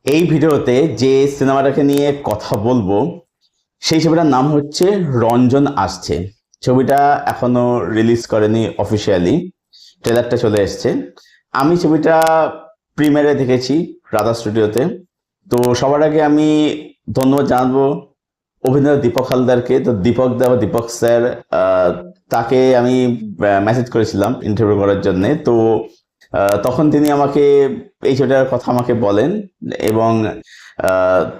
এই ভিডিওতে যে সিনেমাটাকে নিয়ে কথা বলবো সেই ছবিটার নাম হচ্ছে রঞ্জন আসছে। ছবিটা এখনো রিলিজ করেনি অফিসিয়ালি, ট্রেলারটা চলে এসছে। আমি ছবিটা প্রিমিয়ারে দেখেছি রাধা স্টুডিওতে। তো সবার আগে আমি ধন্যবাদ জানাবো অভিনেতা দীপক হালদারকে। তো দীপক দা বা দীপক স্যার, তাকে আমি মেসেজ করেছিলাম ইন্টারভিউ করার জন্যে। তো তখন তিনি আমাকে এই ছবিটার কথা আমাকে বলেন এবং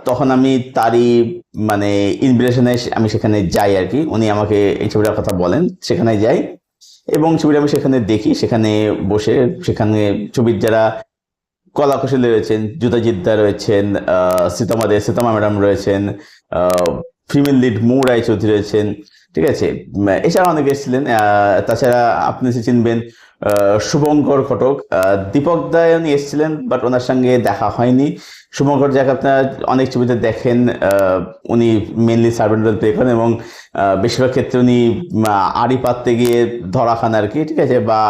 তখন আমি তারই মানে ইনভিটেশনে আমি সেখানে যাই আর কি। উনি আমাকে এই ছবিটার কথা বলেন, সেখানে যাই এবং ছবিটা আমি সেখানে দেখি। সেখানে বসে সেখানে ছবির যারা কলা কুশলী রয়েছেন, জুতাজিদ্দা রয়েছেন, সীতামা ম্যাডাম রয়েছেন, ফিমেল লিড মৌ রায়চৌধুরী রয়েছেন, ঠিক আছে। এছাড়া অনেকে এসেছিলেন। তাছাড়া আপনি চিনবেন শুভঙ্কর ঘটক। দীপক দা উনি এসেছিলেন, বাট ওনার সঙ্গে দেখা হয়নি। শুভঙ্কর যাকে আপনারা অনেক ছবিতে দেখেন, উনি মেনলি সার্ভেন্ট রোল প্লে করেন এবং বেশিরভাগ ক্ষেত্রে উনি আড়ি পাততে গিয়ে ধরা খান আর কি, ঠিক আছে, বা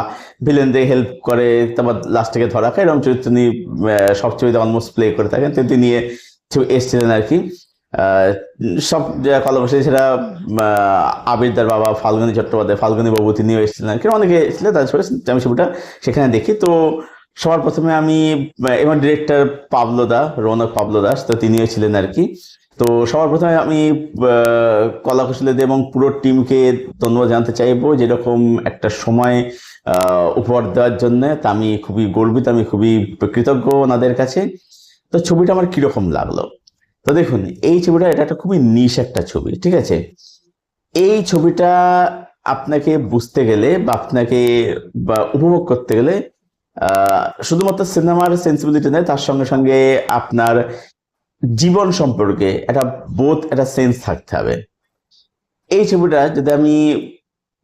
ভিলেনদের হেল্প করে তারপর লাস্ট থেকে ধরা খায়, এরকম চরিত্র উনি সব ছবিতে অলমোস্ট প্লে করে থাকেন। তো তিনি এসেছিলেন আর কি। সব কলাবর্ষে সেটা আবিরদার বাবা ফাল্গুনী চট্টোপাধ্যায়, ফাল্গুনী বাবু, তিনিও এসেছিলেন আর কি, অনেকে এসেছিলেন। তারপরে আমি ছবিটা সেখানে দেখি। তো সবার প্রথমে আমি এবং ডিরেক্টর পাবলো দা, রৌনক পাবলো দাস, তো তিনিও ছিলেন আর কি। তো সবার প্রথমে আমি কলা কুশলীদের এবং পুরো টিমকে ধন্যবাদ জানাতে চাইবো যেরকম একটা সময় উপহার দেওয়ার জন্য। তা আমি খুবই গর্বিত, আমি খুবই কৃতজ্ঞ ওনাদের কাছে। তো ছবিটা আমার কিরকম লাগলো, তো দেখুন, এই ছবিটা এটা একটা খুবই নিশ একটা ছবি, ঠিক আছে। এই ছবিটা আপনাকে বুঝতে গেলে বা আপনাকে বা উপভোগ করতে গেলে শুধুমাত্র সিনেমার সেন্সিবিলিটি নেই, তার সঙ্গে সঙ্গে আপনার জীবন সম্পর্কে একটা বোধ, একটা সেন্স থাকতে হবে। এই ছবিটা যদি আমি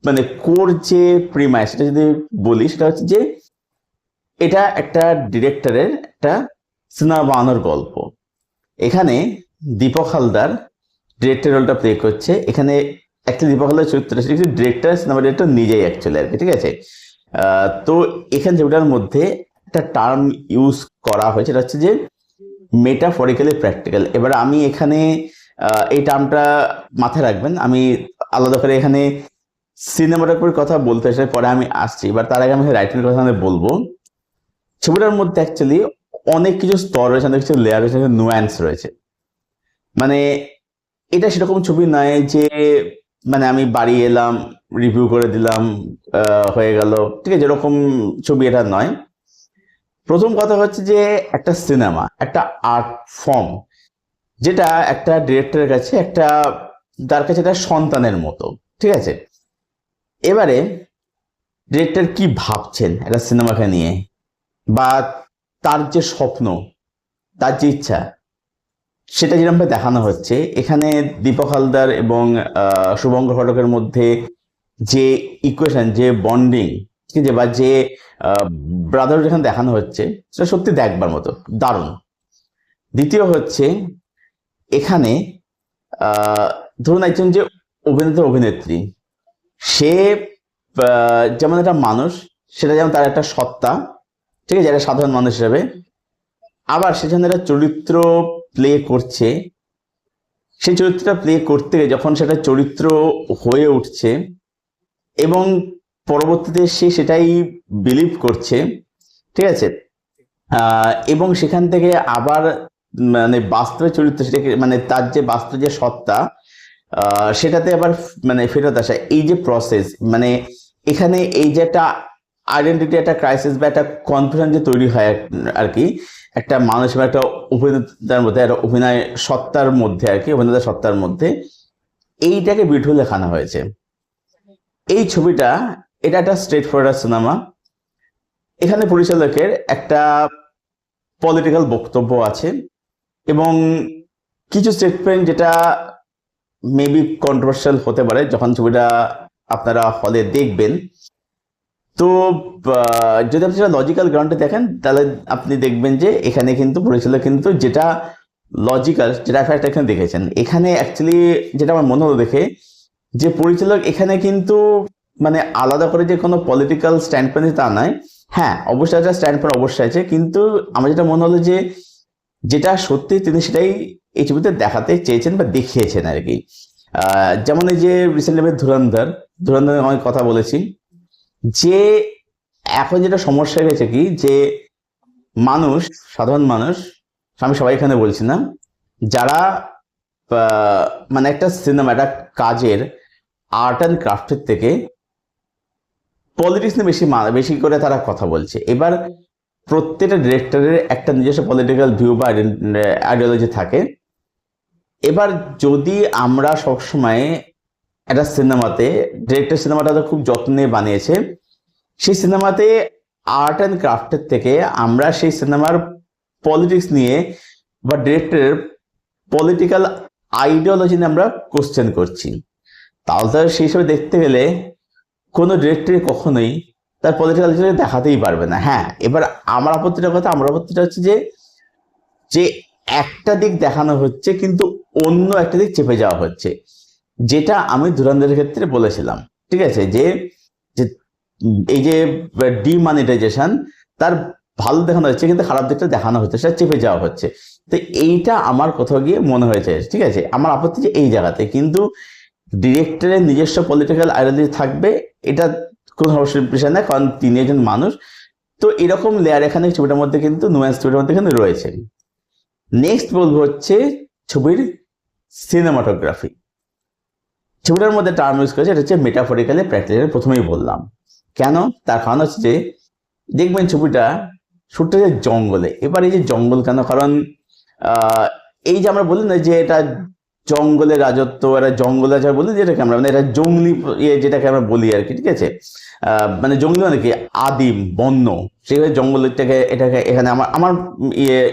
মানে কোর যে প্রিমাইস সেটা যদি বলি, সেটা হচ্ছে যে এটা একটা ডিরেক্টরের একটা সিনেমা বানানোর গল্প। এখানে দীপক হালদার ডিরেক্টর রোলটা প্লে করছে। এখানে অ্যাকচুয়ালি দীপক হালদার চরিত্রটা সেটা ডিরেক্টর, সিনেমা ডিরেক্টর নিজেই অ্যাকচুয়ালি আর কি, ঠিক আছে। তো এখানে ছবিটার মধ্যে একটা টার্ম ইউজ করা হয়েছে, এটা হচ্ছে যে মেটাফরিক্যালি প্র্যাকটিক্যাল। এবার আমি এখানে এই টার্মটা মাথায় রাখবেন। আমি আলাদা করে এখানে সিনেমাটোগ্রাফির কথা বলতে চাই, পরে আমি আসছি। এবার তার আগে আমি রাইটিংয়ের কথা আমি বলবো। ছবিটার মধ্যে অ্যাকচুয়ালি অনেক কিছু স্তর রয়েছে, অনেক কিছু লেয়ার রয়েছে, নুয়ান্স রয়েছে। মানে এটা সেরকম ছবি নয় যে মানে আমি বাড়ি এলাম, রিভিউ করে দিলাম, হয়ে গেল, ঠিক আছে, যেরকম ছবি এটা নয়। প্রথম কথা হচ্ছে যে একটা সিনেমা একটা আর্ট ফর্ম, যেটা একটা ডিরেক্টরের কাছে একটা, তার কাছে একটা সন্তানের মতো, ঠিক আছে। এবারে ডিরেক্টর কি ভাবছেন একটা সিনেমাকে নিয়ে, বা তার যে স্বপ্ন, তার যে ইচ্ছা, সেটা যেরকমভাবে দেখানো হচ্ছে এখানে দীপক হালদার এবং শুভঙ্কর ঘটকের মধ্যে যে ইকুয়েশন, যে বন্ডিং, ঠিক আছে, বা যে ব্রাদার যেখানে দেখানো হচ্ছে, সেটা সত্যি দেখবার মতো, দারুণ। দ্বিতীয় হচ্ছে এখানে ধরুন একজন যে অভিনেতা অভিনেত্রী, সে যেমন একটা মানুষ, সেটা যেমন তার একটা সত্তা, ঠিক আছে, একটা সাধারণ মানুষ হিসেবে। আবার সে যখন একটা চরিত্র প্লে করছে, সেই চরিত্রটা প্লে করতে গিয়ে যখন সেটা চরিত্র হয়ে উঠছে এবং পরবর্তীতে সে সেটাই বিলিভ করছে, ঠিক আছে, এবং সেখান থেকে আবার মানে বাস্তবের চরিত্র, সেটাকে মানে তার যে বাস্তব যে সত্তা, সেটাতে আবার মানে ফেরত আসা, এই যে প্রসেস, মানে এখানে এই যে একটা আইডেন্টিটি, একটা ক্রাইসিস বা একটা কনফিউশন যে তৈরি হয় আর কি, একটা মানুষ বা একটা অভিনেতার মধ্যে, একটা অভিনয় সত্তার মধ্যে আর কি, অভিনেতা সত্তার মধ্যে, এইটাকে বিউটিফুল দেখানো হয়েছে। এই ছবিটা এটা একটা স্ট্রেট ফরওয়ার্ড সিনেমা। এখানে পরিচালকের একটা পলিটিক্যাল বক্তব্য আছে এবং কিছু স্টেটমেন্ট যেটা মেবি কন্ট্রোভার্সিয়াল হতে পারে যখন ছবিটা আপনারা হলে দেখবেন। তো যদি আপনি সেটা লজিক্যাল গ্রাউন্ডে দেখেন, তাহলে আপনি দেখবেন যে এখানে কিন্তু পরিচালক কিন্তু যেটা লজিক্যাল, যেটা ফ্যাক্ট এখানে দেখেছেন। এখানে অ্যাকচুয়ালি যেটা আমার মনে হলো দেখে, যে পরিচালক এখানে কিন্তু মানে আলাদা করে যে কোনো পলিটিক্যাল স্ট্যান্ড পয়েন্ট তা নয়। হ্যাঁ, অবশ্যই একটা স্ট্যান্ড পয়েন্ট অবশ্যই আছে, কিন্তু আমার যেটা মনে হলো যে যেটা সত্যি তিনি সেটাই এই ছবিতে দেখাতে চেয়েছেন বা দেখিয়েছেন আর কি। যেমন এই যে রিসেন্টলি আমি ধুরন্ধর অনেক কথা বলেছি, যে এখন যেটা সমস্যা হয়েছে কি, যে মানুষ, সাধারণ মানুষ, আমি সবাই এখানে বলছি না, যারা মানে একটা সিনেমা, একটা কাজের আর্ট অ্যান্ড ক্রাফটের থেকে পলিটিক্স নিয়ে বেশি করে তারা কথা বলছে। এবার প্রত্যেকটা ডিরেক্টরের একটা নিজস্ব পলিটিক্যাল ভিউ বা আইডিওলজি থাকে। এবার যদি আমরা সবসময় একটা সিনেমাতে, ডিরেক্টর সিনেমাটা তো খুব যত্ন নিয়ে বানিয়েছে, সেই সিনেমাতে আর্ট অ্যান্ড ক্রাফটের থেকে আমরা সেই সিনেমার পলিটিক্স নিয়ে বা ডিরেক্টরের পলিটিক্যাল আইডিওলজি নিয়ে আমরা কোশ্চেন করছি, তাহলে সেই হিসেবে দেখতে গেলে কোনো ডিরেক্টর কখনোই তার পলিটিক্যাল দেখাতেই পারবে না। হ্যাঁ, এবার আমার আপত্তিটা হচ্ছে যে যে একটা দিক দেখানো হচ্ছে কিন্তু অন্য একটা দিক চেপে যাওয়া হচ্ছে, যেটা আমি ধুরন্ধরের ক্ষেত্রে বলেছিলাম। ঠিক আছে, যে এই যে ডিমনিটাইজেশন, তার ভালো দেখানো হচ্ছে কিন্তু খারাপ দিকটা দেখানো হচ্ছে, সেটা চেপে যাওয়া হচ্ছে। তো এইটা আমার কোথাও গিয়ে মনে হয়েছে। ঠিক আছে, আমার আপত্তি যে এই জায়গাতে, কিন্তু ডিরেক্টরের নিজস্ব পলিটিক্যাল আইডিওলজি থাকবে, এটা কোনো সমস্যার বিষয় না, কারণ তিনি একজন মানুষ। তো এরকম লেয়ার এখানে ছবিটার মধ্যে কিন্তু নুয়েন্স ছবিটার মধ্যে কিন্তু রয়েছে। নেক্সট বলবো হচ্ছে ছবির সিনেমাটোগ্রাফি। ছবিটার মধ্যে টার্ম ইউজ করেছে, এটা হচ্ছে মেটাফরিক্যালি প্র্যাকটিক্যালি, প্রথমেই বললাম। কেন? তার কারণ হচ্ছে যে দেখবেন ছবিটা শুটটা যে জঙ্গলে। এবার এই যে জঙ্গল কেন? কারণ এই যে আমরা বলি না যে এটা জঙ্গলের রাজত্ব, এটা জঙ্গল আছে বলি যেটাকে আমরা, মানে এটা জঙ্গলি যেটাকে আমরা বলি আর কি। ঠিক আছে, মানে জঙ্গলি মানে কি, আদিম বন্য, সেইভাবে জঙ্গলটাকে, এটাকে এখানে আমার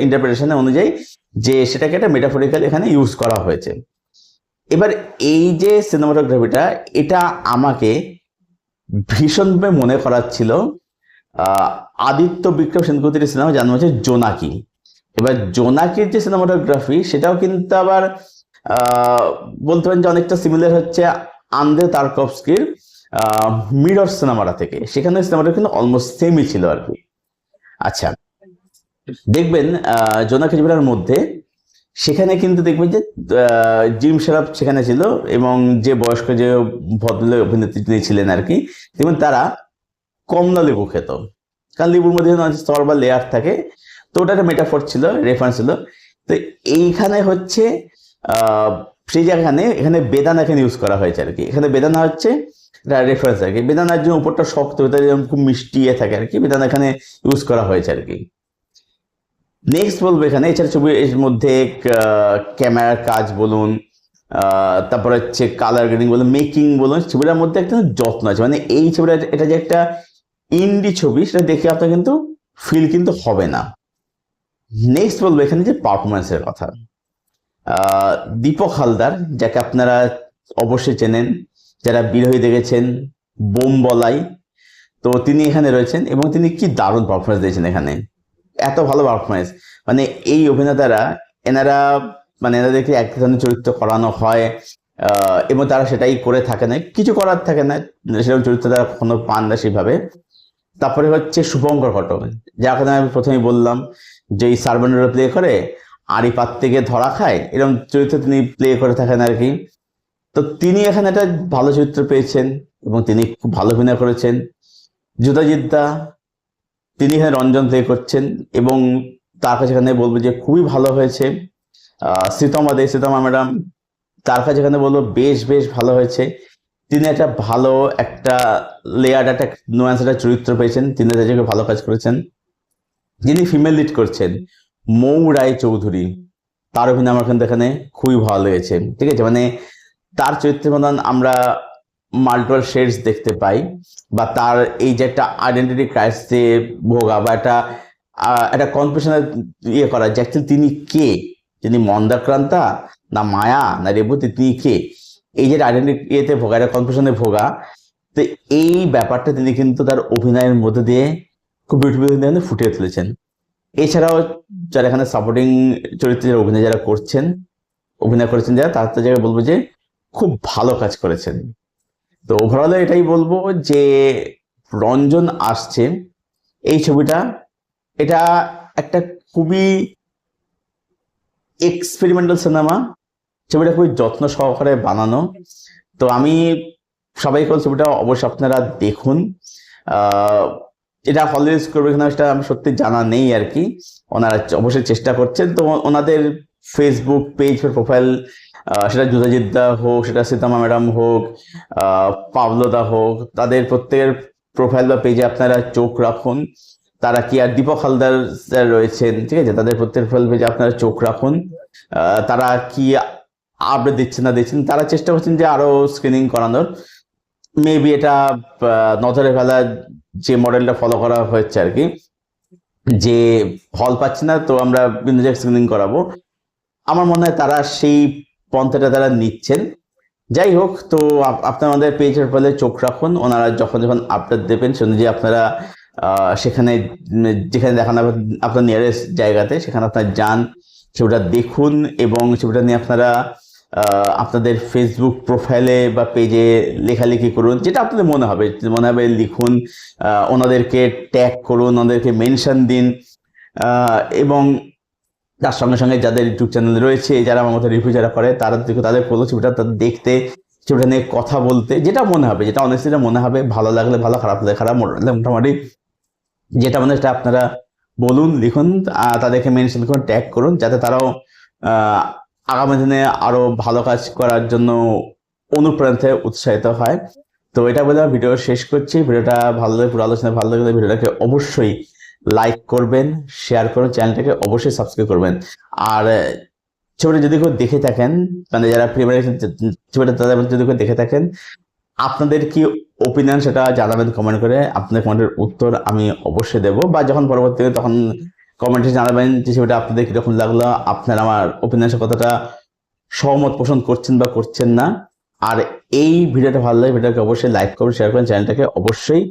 ইন্টারপ্রিটেশন অনুযায়ী যে সেটাকে একটা মেটাফরিক্যাল এখানে ইউজ করা হয়েছে। এবার এই যে সিনেমাটোগ্রাফিটা, এটা আমাকে ভীষণভাবে মনে করাচ্ছিল আদিত্য বিক্রম সেনগুপ্তের সিনেমা, যার নাম হচ্ছে জোনাকি। এবার জোনাকির যে সিনেমাটোগ্রাফি, সেটাও কিন্তু আবার বলতে পারেন যে অনেকটা সিমিলার হচ্ছে আন্দ্রে তারকভস্কির মিরর সিনেমাটা থেকে। সেখানে সিনেমাটা কিন্তু অলমোস্ট সেমই ছিল আর কি। আচ্ছা, দেখবেন জোনাকি ছবিটার মধ্যে সেখানে কিন্তু দেখবেন যে জিম শেরাফ সেখানে ছিল, এবং যে বয়স্ক যে ভদ্রলোক অভিনেত্রী ছিলেন আর কি, দেখবেন তারা কমলা লেবু খেত, কারণ লেবুর মধ্যে স্তর বা লেয়ার থাকে। তো ওটা একটা মেটাফোর ছিল, রেফারেন্স ছিল। তো এইখানে হচ্ছে সেই জায়গাখানে এখানে বেদানা এখানে ইউজ করা হয়েছে আর কি। এখানে বেদানা হচ্ছে রেফারেন্স আর কি, বেদানার জন্য উপরটা শক্ত, খুব মিষ্টি থাকে আর কি, বেদানা এখানে ইউজ করা হয়েছে আর কি। নেক্সট বলবো এখানে, এছাড়া ছবির মধ্যে ক্যামেরার কাজ বলুন, তারপর হচ্ছে কালার গ্রেডিং বলুন, মেকিং বলুন, ছবিটার মধ্যে একটা যত্ন আছে। মানে এই ছবিটা, এটা যে একটা ইন্ডি ছবি, সেটা দেখে আপনার কিন্তু ফিল কিন্তু হবে না। নেক্সট বলবো এখানে যে পারফরমেন্সের কথা। দীপক হালদার, যাকে আপনারা অবশ্যই চেনেন যারা বিরোহী দেখেছেন, বোম বলাই, তো তিনি এখানে রয়েছেন এবং তিনি কি দারুণ পারফরমেন্স দিয়েছেন এখানে, এত ভালো পারফরমেন্স। মানে এই অভিনেতারা, এনারা মানে এনাদেরকে এক ধরনের চরিত্র করানো হয় এবং তারা সেটাই করে থাকে না, কিছু করার থাকে না, সেরকম চরিত্র তারা কখনো পান না সেভাবে। তারপরে হচ্ছে শুভঙ্কর ঘটক, যাকে আমি প্রথমেই বললাম যে এই সার্ভেন্ট প্লে করে আড়ি পাত থেকে ধরা খায়, এরকম চরিত্র তিনি প্লে করে থাকেন আর কি। তো তিনি এখানে একটা ভালো চরিত্র পেয়েছেন এবং তিনি খুব ভালো অভিনয় করেছেন। যুদাজিৎ দা, তিনি এখানে রঞ্জন প্লে করছেন এবং তার কাছে এখানে বলবো যে খুবই ভালো হয়েছে। শ্রীতমা ম্যাডাম, তার কাছে এখানে বলবো বেশ বেশ ভালো হয়েছে। তিনি একটা ভালো একটা লেয়ার, একটা নুয়ান্স, একটা চরিত্র পেয়েছেন, তিনি তাদেরকে ভালো কাজ করেছেন। যিনি ফিমেল লিড করছেন মৌ রায় চৌধুরী, তার অভিনয় আমার কিন্তু এখানে খুবই ভালো লেগেছে। ঠিক আছে, মানে তার চরিত্রের মতন আমরা মাল্টিপল শেডস দেখতে পাই, বা তার এই যে একটা আইডেন্টিটি ক্রাইসিসে ভোগা, বা একটা কনফিউশনে ইয়ে করা যে অ্যাকচুয়ালি তিনি কে, তিনি মন্দাক্রান্তা না মায়া না রেবতী, তিনি কে, এই যে আইডেন্টিটি ইয়েতে ভোগা, একটা কনফিউশনে ভোগা। তো এই ব্যাপারটা তিনি কিন্তু তার অভিনয়ের মধ্যে দিয়ে খুব বিউটিফুল ফুটিয়ে তুলেছেন। এছাড়াও যারা এখানে সাপোর্টিং চরিত্রের অভিনয় যারা অভিনয় করেছেন যারা, তার জায়গায় বলবো যে খুব ভালো কাজ করেছেন। তো ওভারঅল এটাই বলবো যে রঞ্জন আসছে এই ছবিটা, এটা একটা খুবই এক্সপেরিমেন্টাল সিনেমা, ছবিটা খুবই যত্ন সহকারে বানানো। তো আমি সবাইকে বলছি ছবিটা অবশ্যই আপনারা দেখুন। এটা হল রিলিজ করবে কিনা সেটা আমার সত্যি জানা নেই আর কি, ওনারা অবশ্যই চেষ্টা করছেন। তো ওনাদের ফেসবুক পেজ বা প্রোফাইল, সেটা জুদাজিৎ দা হোক, সেটা সীতামা ম্যাডাম হোক, পাবলো দা হোক, তাদের প্রত্যেকের প্রোফাইল বা পেজে আপনারা চোখ রাখুন। তারা কি আর দীপক হালদার স্যার রয়েছেন, ঠিক আছে, তাদের প্রত্যেক প্রোফাইল পেজে আপনারা চোখ রাখুন। তারা কি আপডেট দিচ্ছেন না দিচ্ছেন, তারা চেষ্টা করছেন যে আরো স্ক্রিনিং করানোর। মেবি এটা নজরে ফেলা যে মডেলটা ফলো করা হয়েছে আর কি, যে হল পাচ্ছি না তো আমরা বিন্দু জায়গায় স্ক্রিনিং করাবো, আমার মনে হয় তারা সেই পন্থাটা তারা নিচ্ছেন। যাই হোক, তো আপনারা আমাদের পেজের ফলে চোখ রাখুন, ওনারা যখন যখন আপডেট দেবেন সে অনুযায়ী আপনারা সেখানে যেখানে দেখানো আপনার নিয়ারেস্ট জায়গাতে সেখানে আপনারা যান, ছবিটা দেখুন এবং ছবিটা নিয়ে আপনারা আপনাদের ফেসবুক প্রোফাইলে বা পেজে লেখালেখি করুন, যেটা আপনাদের মনে হবে লিখুন, ওনাদেরকে ট্যাগ করুন, ওনাদেরকে মেনশন দিন, এবং তার সঙ্গে সঙ্গে যাদের ইউটিউব চ্যানেল রয়েছে, যারা আমার মতো রিভিউ যারা করে, তাদের পুরো ছবিটা দেখতে, ছবিটা নিয়ে কথা বলতে, যেটা মনে হবে, যেটা অনেস্টলি মনে হবে, ভালো লাগলে ভালো, খারাপ লাগলে খারাপ, মোটামুটি যেটা মনে সেটা আপনারা বলুন, লিখুন, তাদেরকে মেনশন করুন, ট্যাগ করুন, যাতে তারাও আগামী দিনে আরো ভালো কাজ করার জন্য অনুপ্রাণিত উৎসাহিত হয়। তো এটা বলে আমি ভিডিও শেষ করছি। ভিডিওটা ভালো লাগে, পুরো আলোচনা ভালো লাগলে ভিডিওটাকে অবশ্যই লাইক করবেন, শেয়ার করুন, চ্যানেলটাকে অবশ্যই সাবস্ক্রাইব করবেন। আর ছবিটা যদি কেউ দেখে থাকেন, মানে যারা প্রিমিয়ার ছবিটা তাদের যদি কেউ দেখে থাকেন, আপনাদের কি ওপিনিয়ন সেটা জানাবেন কমেন্ট করে। আপনাদের কমেন্টের উত্তর আমি অবশ্যই দেবো, বা যখন পরবর্তীতে তখন কমেন্টে জানাবেন যে ছবিটা আপনাদের কিরকম লাগলো, আপনার আমার ওপিনিয়নের কতটা সহমত পোষণ করছেন বা করছেন না। আর এই ভিডিওটা ভালো লাগে, ভিডিওকে অবশ্যই লাইক করবেন, শেয়ার করবেন, চ্যানেলটাকে অবশ্যই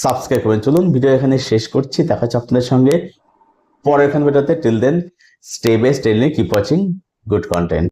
সাবস্ক্রাইব করবেন। চলুন ভিডিও এখানে শেষ করছি, দেখা হচ্ছে আপনাদের সঙ্গে পরের ভিডিওতে। Till then, stay best, stay keep watching good content.